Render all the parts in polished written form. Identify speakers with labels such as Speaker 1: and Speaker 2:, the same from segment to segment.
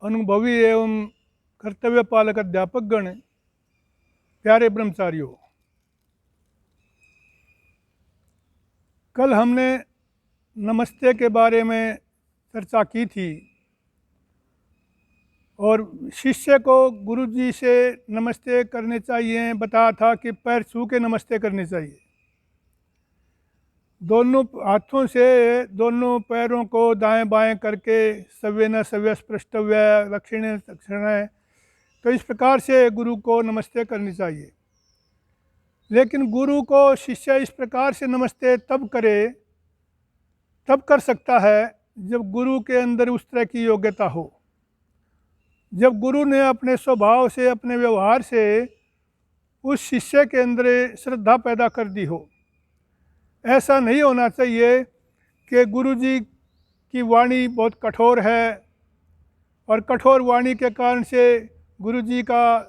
Speaker 1: अनुभवी एवं कर्तव्य पालक अध्यापकगण, प्यारे ब्रह्मचारियों, कल हमने नमस्ते के बारे में चर्चा की थी और शिष्य को गुरु जी से नमस्ते करने चाहिए। बताया था कि पैर छू के नमस्ते करने चाहिए, दोनों हाथों से दोनों पैरों को दाएं बाएं करके सव्येन सव्य स्पृष्टव्य दक्षिणे दक्षिणे, तो इस प्रकार से गुरु को नमस्ते करनी चाहिए। लेकिन गुरु को शिष्य इस प्रकार से नमस्ते तब कर सकता है जब गुरु के अंदर उस तरह की योग्यता हो, जब गुरु ने अपने स्वभाव से, अपने व्यवहार से उस शिष्य के अंदर श्रद्धा पैदा कर दी हो। ऐसा नहीं होना चाहिए कि गुरु जी की वाणी बहुत कठोर है और कठोर वाणी के कारण से गुरु जी का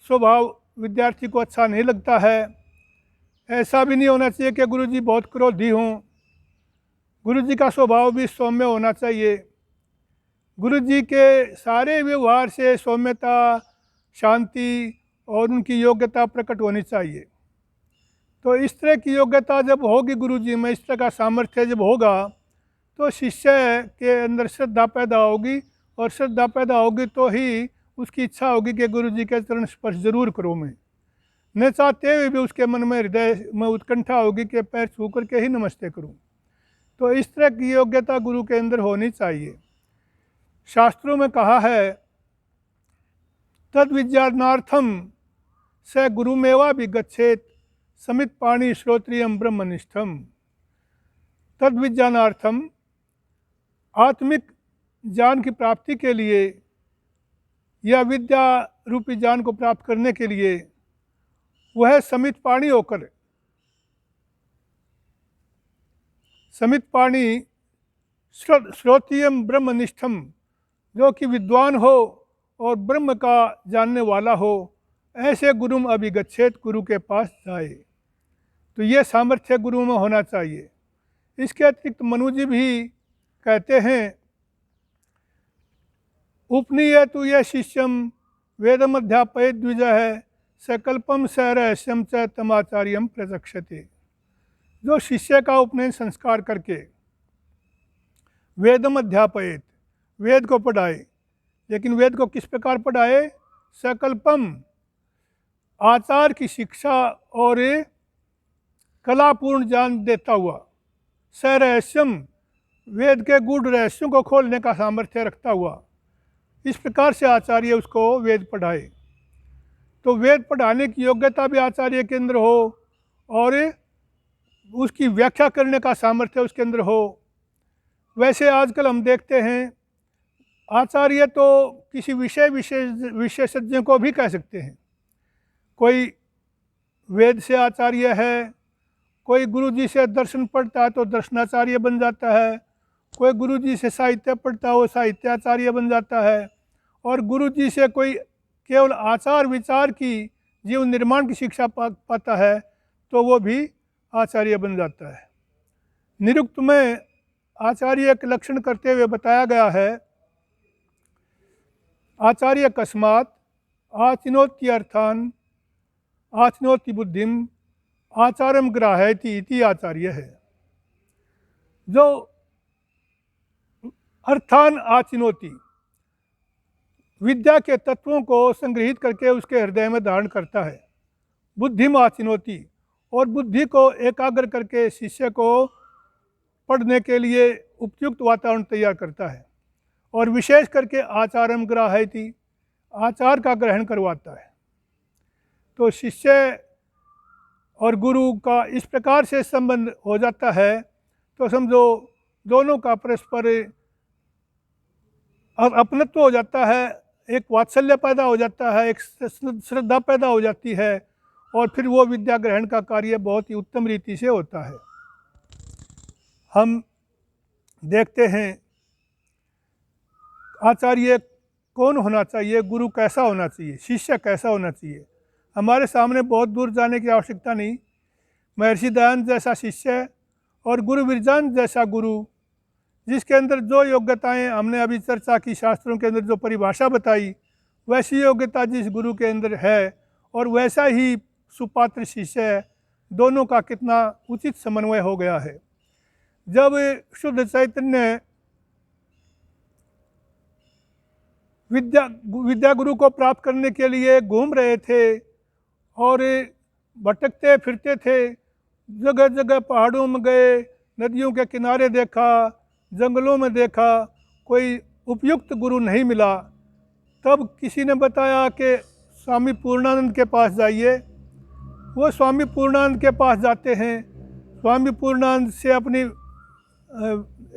Speaker 1: स्वभाव विद्यार्थी को अच्छा नहीं लगता है। ऐसा भी नहीं होना चाहिए कि गुरु जी बहुत क्रोधी हों। गुरु जी का स्वभाव भी सौम्य होना चाहिए। गुरु जी के सारे व्यवहार से सौम्यता, शांति और उनकी योग्यता प्रकट होनी चाहिए। तो इस तरह की योग्यता जब होगी गुरु जी में, इस तरह का सामर्थ्य जब होगा, तो शिष्य के अंदर श्रद्धा पैदा होगी और श्रद्धा पैदा होगी तो ही उसकी इच्छा होगी कि गुरु जी के चरण स्पर्श जरूर करूँ मैं, न चाहते हुए भी उसके मन में, हृदय में उत्कंठा होगी कि पैर छू करके ही नमस्ते करूँ। तो इस तरह की योग्यता गुरु के अंदर होनी चाहिए। शास्त्रों में कहा है, तद विज्ञानार्थम स गुरुमेवा विगच्छेत समित पाणी श्रोत्रियम ब्रह्मनिष्ठम। तद विज्ञानार्थम, आत्मिक ज्ञान की प्राप्ति के लिए या विद्या रूपी ज्ञान को प्राप्त करने के लिए वह समित पाणी होकर, समित पाणी श्रोत्रियम ब्रह्मनिष्ठम, जो कि विद्वान हो और ब्रह्म का जानने वाला हो, ऐसे गुरुम अभिगच्छेत, गुरु के पास जाए। तो ये सामर्थ्य गुरु में होना चाहिए। इसके अतिरिक्त मनु जी भी कहते हैं, उपनीयतु यह शिष्यम वेदम अध्यापयत द्विजः सकल्पम स रहस्यम च तमाचार्यम प्रचक्षते। जो शिष्य का उपनयन संस्कार करके वेदम अध्यापयत, वेद को पढ़ाए, लेकिन वेद को किस प्रकार पढ़ाए? सकल्पम, आचार की शिक्षा और कलापूर्ण ज्ञान देता हुआ, सरहस्यम, वेद के गूढ़ रहस्यों को खोलने का सामर्थ्य रखता हुआ, इस प्रकार से आचार्य उसको वेद पढ़ाए। तो वेद पढ़ाने की योग्यता भी आचार्य के अंदर हो और उसकी व्याख्या करने का सामर्थ्य उसके अंदर हो। वैसे आजकल हम देखते हैं, आचार्य तो किसी विशेषज्ञ को भी कह सकते हैं। कोई वेद से आचार्य है, कोई गुरु जी से दर्शन पढ़ता है तो दर्शनाचार्य बन जाता है, कोई गुरु जी से साहित्य पढ़ता है वो साहित्याचार्य बन जाता है, और गुरु जी से कोई केवल आचार विचार की, जीवन निर्माण की शिक्षा पाता है तो वो भी आचार्य बन जाता है। निरुक्त में आचार्य के लक्षण करते हुए बताया गया है, आचार्य कस्मात् आचिनोति अर्थान आचिनोति बुद्धिम आचारम ग्राहयति इति आचार्य है। जो अर्थान आचिनोति, विद्या के तत्वों को संग्रहित करके उसके हृदय में धारण करता है। बुद्धिम आचिनोति, और बुद्धि को एकाग्र करके शिष्य को पढ़ने के लिए उपयुक्त वातावरण तैयार करता है। और विशेष करके आचारम ग्राहयति, आचार का ग्रहण करवाता है। तो शिष्य और गुरु का इस प्रकार से संबंध हो जाता है तो समझो दोनों का परस्पर अपनत्व हो जाता है, एक वात्सल्य पैदा हो जाता है, एक श्रद्धा पैदा हो जाती है, और फिर वो विद्या ग्रहण का कार्य बहुत ही उत्तम रीति से होता है। हम देखते हैं आचार्य कौन होना चाहिए, गुरु कैसा होना चाहिए, शिष्य कैसा होना चाहिए। हमारे सामने बहुत दूर जाने की आवश्यकता नहीं। महर्षि दयानंद जैसा शिष्य और गुरु विरजानंद जैसा गुरु, जिसके अंदर जो योग्यताएं हमने अभी चर्चा की, शास्त्रों के अंदर जो परिभाषा बताई, वैसी योग्यता जिस गुरु के अंदर है और वैसा ही सुपात्र शिष्य है, दोनों का कितना उचित समन्वय हो गया है। जब शुद्ध चैतन्य विद्या गुरु को प्राप्त करने के लिए घूम रहे थे और भटकते फिरते थे, जगह जगह पहाड़ों में गए, नदियों के किनारे देखा, जंगलों में देखा, कोई उपयुक्त गुरु नहीं मिला। तब किसी ने बताया कि स्वामी पूर्णानंद के पास जाइए। वो स्वामी पूर्णानंद के पास जाते हैं, स्वामी पूर्णानंद से अपनी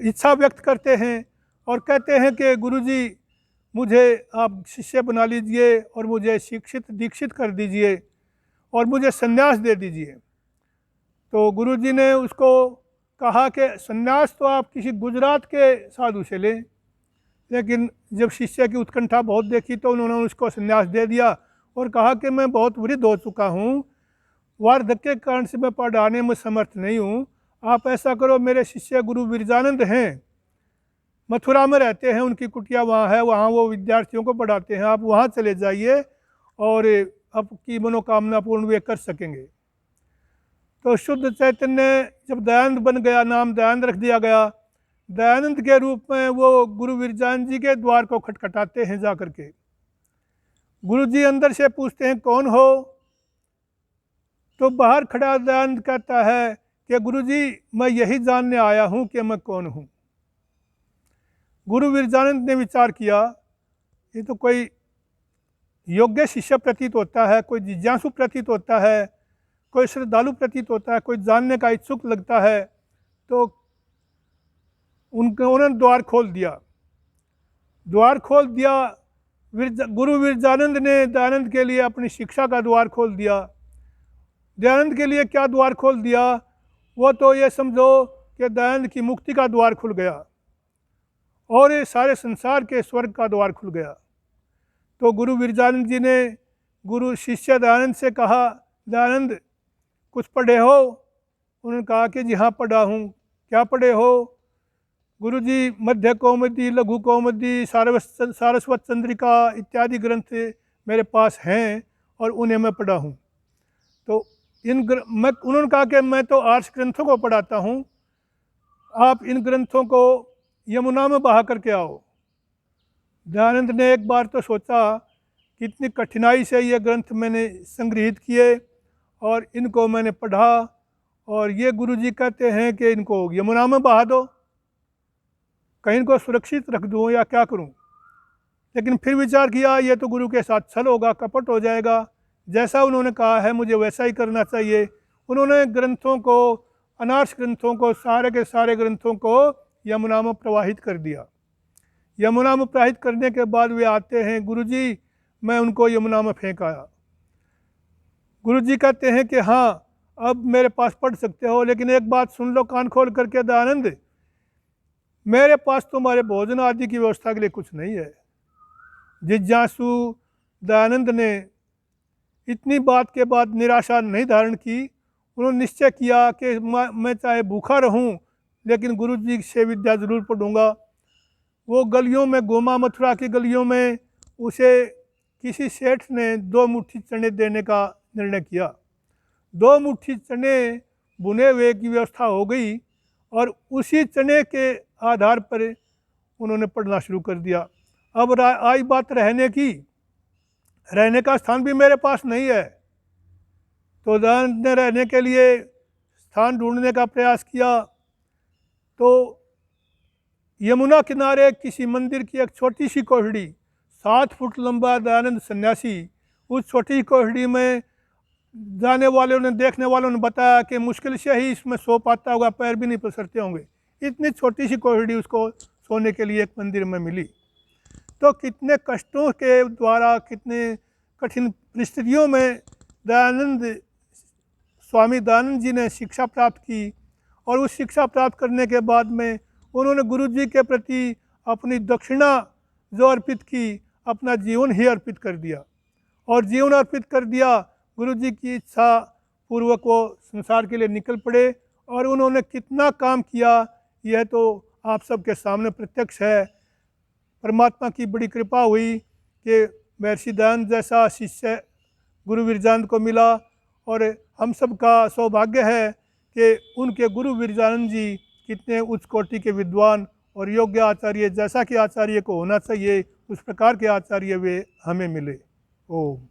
Speaker 1: इच्छा व्यक्त करते हैं और कहते हैं कि गुरुजी मुझे आप शिष्य बना लीजिए और मुझे शिक्षित दीक्षित कर दीजिए और मुझे संन्यास दे दीजिए। तो गुरुजी ने उसको कहा कि संन्यास तो आप किसी गुजरात के साधु से लें। लेकिन जब शिष्य की उत्कंठा बहुत देखी तो उन्होंने उसको संन्यास दे दिया और कहा कि मैं बहुत वृद्ध हो चुका हूँ, वार्धक्य के कारण से मैं पढ़ाने में समर्थ नहीं हूँ। आप ऐसा करो, मेरे शिष्य गुरु विरजानंद हैं, मथुरा में रहते हैं, उनकी कुटिया वहाँ है, वहाँ वो विद्यार्थियों को पढ़ाते हैं, आप वहाँ चले जाइए और आपकी मनोकामना पूर्ण वे कर सकेंगे। तो शुद्ध चैतन्य जब दयानंद बन गया, नाम दयानंद रख दिया गया, दयानंद के रूप में वो गुरु विरजानंद जी के द्वार को खटखटाते हैं जा करके। गुरु जी अंदर से पूछते हैं कौन हो? तो बाहर खड़ा दयानंद कहता है कि गुरु जी मैं यही जानने आया हूँ कि मैं कौन हूँ। गुरु विरजानंद ने विचार किया, ये तो कोई योग्य शिष्य प्रतीत होता है, कोई जिज्ञासु प्रतीत होता है, कोई श्रद्धालु प्रतीत होता है, कोई जानने का इच्छुक लगता है। तो उन्होंने द्वार खोल दिया। गुरु विरजानंद ने दयानंद के लिए अपनी शिक्षा का द्वार खोल दिया। दयानंद के लिए क्या द्वार खोल दिया? वो तो ये समझो कि दयानंद की मुक्ति का द्वार खुल गया और ये सारे संसार के स्वर्ग का द्वार खुल गया। तो गुरु विरजानंद जी ने गुरु शिष्य दयानंद से कहा, दयानंद कुछ पढ़े हो? उन्होंने कहा कि जी हाँ पढ़ा हूँ। क्या पढ़े हो? गुरु जी मध्य कौमुदी, लघु कौमुदी, सारस्वत चंद्रिका इत्यादि ग्रंथ मेरे पास हैं और उन्हें मैं पढ़ा हूँ। तो उन्होंने कहा कि मैं तो आर्ष ग्रंथों को पढ़ाता हूँ, आप इन ग्रंथों को यमुना में बहा करके आओ। दयानंद ने एक बार तो सोचा कितनी कठिनाई से ये ग्रंथ मैंने संग्रहित किए और इनको मैंने पढ़ा और ये गुरुजी कहते हैं कि इनको यमुना में बहा दो, कहीं इनको सुरक्षित रख दूँ या क्या करूँ। लेकिन फिर विचार किया ये तो गुरु के साथ छल होगा, कपट हो जाएगा। जैसा उन्होंने कहा है मुझे वैसा ही करना चाहिए। उन्होंने ग्रंथों को, अनार्ष ग्रंथों को, सारे के सारे ग्रंथों को यमुना में प्रवाहित कर दिया। यमुना में प्रवाहित करने के बाद वे आते हैं, गुरुजी मैं उनको यमुना में फेंक आया। गुरुजी कहते हैं कि हाँ अब मेरे पास पढ़ सकते हो, लेकिन एक बात सुन लो कान खोल करके दयानंद, मेरे पास तुम्हारे भोजन आदि की व्यवस्था के लिए कुछ नहीं है। जिज्ञासु दयानंद ने इतनी बात के बाद निराशा नहीं धारण की। उन्होंने निश्चय किया कि मैं चाहे भूखा रहूं लेकिन गुरु जी से विद्या जरूर पढ़ूंगा। वो गलियों में, गोमा मथुरा की गलियों में उसे किसी सेठ ने 2 मुट्ठी चने देने का निर्णय किया। 2 मुट्ठी चने बुने हुए की व्यवस्था हो गई और उसी चने के आधार पर उन्होंने पढ़ना शुरू कर दिया। अब आई बात रहने की, रहने का स्थान भी मेरे पास नहीं है। तो दयानंद ने रहने के लिए स्थान ढूंढने का प्रयास किया। तो यमुना किनारे किसी मंदिर की एक छोटी सी कोठड़ी, 7 फुट लंबा दयानंद सन्यासी, उस छोटी सी कोठड़ी में जाने वालों ने, देखने वालों ने बताया कि मुश्किल से ही इसमें सो पाता होगा, पैर भी नहीं पसरते होंगे। इतनी छोटी सी कोठड़ी उसको सोने के लिए एक मंदिर में मिली। तो कितने कष्टों के द्वारा, कितने कठिन परिस्थितियों में स्वामी दयानंद जी ने शिक्षा प्राप्त की और उस शिक्षा प्राप्त करने के बाद में उन्होंने गुरु जी के प्रति अपनी दक्षिणा जो अर्पित की, अपना जीवन ही अर्पित कर दिया। और जीवन अर्पित कर दिया, गुरु जी की इच्छा पूर्वक वो संसार के लिए निकल पड़े और उन्होंने कितना काम किया यह तो आप सबके सामने प्रत्यक्ष है। परमात्मा की बड़ी कृपा हुई कि महर्षि दयानंद जैसा शिष्य गुरु वीरजानंद को मिला, और हम सब का सौभाग्य है कि उनके गुरु वीरजानंद जी कितने उच्च कोटि के विद्वान और योग्य आचार्य, जैसा कि आचार्य को होना चाहिए उस प्रकार के आचार्य वे हमें मिले। ओम।